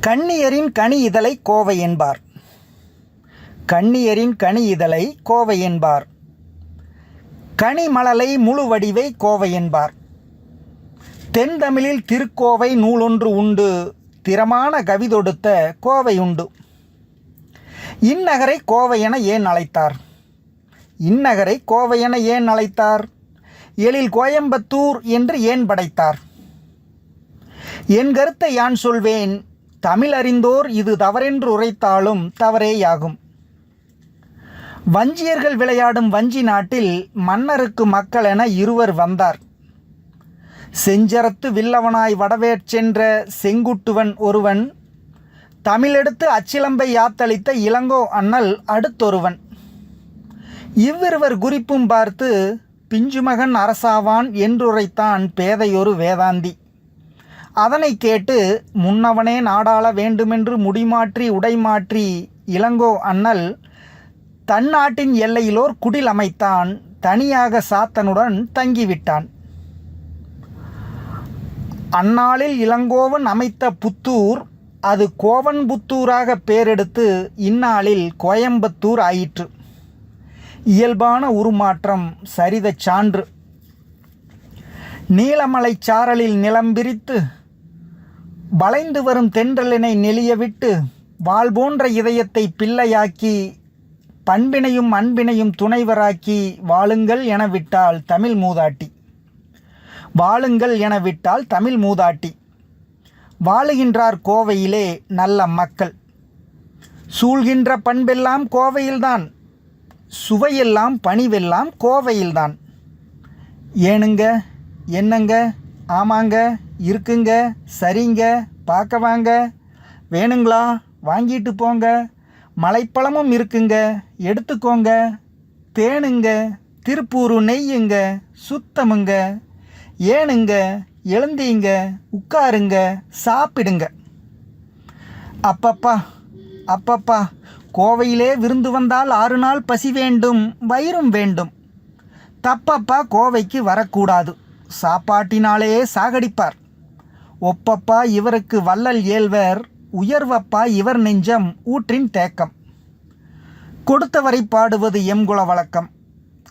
கண்ணியரின் கனி இதழை கோவை என்பார். கண்ணியரின் கனி இதழை கோவை என்பார். கனிமலலை முழு வடிவை கோவை என்பார். தென்தமிழில் திருக்கோவை நூலொன்று உண்டு, திறமான கவிதொடுத்த கோவை உண்டு. இந்நகரை கோவை என ஏன் அழைத்தார்? இந்நகரை கோவை என ஏன் அழைத்தார்? எழில் கோயம்புத்தூர் என்று ஏன் படைத்தார்? என் கருத்தை யான் சொல்வேன், தமிழ் அறிந்தோர் இது தவறென்று உரைத்தாலும் தவறேயாகும். வஞ்சியர்கள் விளையாடும் வஞ்சி நாட்டில் மன்னருக்கு மக்கள் என இருவர் வந்தார். செஞ்சரத்து வில்லவனாய் வடவேற்சென்ற செங்குட்டுவன் ஒருவன், தமிழெடுத்து அச்சிலம்பை யாத்தளித்த இளங்கோ அண்ணல் அடுத்தொருவன். இவ்விருவர் குறிப்பும் பார்த்து பிஞ்சுமகன் அரசாவான் என்றுரைத்தான் பேதையொரு வேதாந்தி. அதனை கேட்டு முன்னவனே நாடாள வேண்டுமென்று முடிமாற்றி உடைமாற்றி இளங்கோ அண்ணல் தன் நாட்டின் எல்லையிலோர் குடில் அமைத்தான். தனியாக சாத்தனுடன் தங்கிவிட்டான். அந்நாளில் இளங்கோவன் அமைத்த புத்தூர் அது கோவன் புத்தூராக பேரெடுத்து இந்நாளில் கோயம்புத்தூர் ஆயிற்று. இயல்பான உருமாற்றம், சரிதச் சான்று. நீலமலை சாரலில் நிலம் பிரித்து வளைந்து வரும் தென்றலினை நெளியவிட்டு வாள் போன்ற இதயத்தை பிள்ளையாக்கி பண்பினையும் அன்பினையும் துணைவராக்கி வாழுங்கள் என விட்டால் தமிழ் மூதாட்டி. வாழுங்கள் என விட்டால் தமிழ் மூதாட்டி. வாழுகின்றார் கோவையிலே நல்ல மக்கள். சூழ்கின்ற பண்பெல்லாம் கோவையில்தான், சுவையெல்லாம் பணிவெல்லாம் கோவையில்தான். ஏனுங்க, என்னங்க, ஆமாங்க, இருக்குங்க, சரிங்க, பார்க்க வாங்க, வேணுங்களா, வாங்கிட்டு போங்க, மலைப்பழமும் இருக்குங்க, எடுத்துக்கோங்க, தேனுங்க, திருப்பூரு நெய்யுங்க, சுத்தமுங்க, ஏனுங்க, எழுந்தீங்க, உட்காருங்க, சாப்பிடுங்க. அப்பப்பா அப்பப்பா, கோவையிலே விருந்து வந்தால் 6 நாள் பசி வேண்டும், வயிறும் வேண்டும். தப்பப்பா கோவைக்கு வரக்கூடாது, சாப்பாட்டினாலே சாகடிப்பார். ஒப்பப்பா இவருக்கு வள்ளல் ஏழ்வர், உயர்வப்பா இவர் நெஞ்சம் ஊற்றின் தேக்கம். கொடுத்தவரை பாடுவது எம்குல வழக்கம்,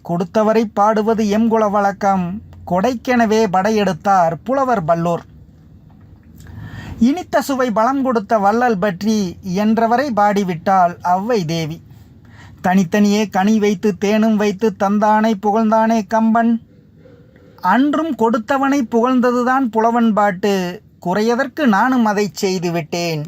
கொடுத்தவரை பாடுவது எம்குல வழக்கம். கொடைக்கெனவே படையெடுத்தார் புலவர் பல்லோர். இனித்த சுவை பலம் கொடுத்த வள்ளல் பற்றி என்றவரை பாடிவிட்டால் அவ்வை தேவி. தனித்தனியே கனி வைத்து தேனும் வைத்து தந்தானை புகழ்ந்தானே கம்பன். அன்றும் கொடுத்தவனை புகழ்ந்ததுதான் புலவன் பாட்டு, குறையதற்கு நானும் அதை செய்து விட்டேன்.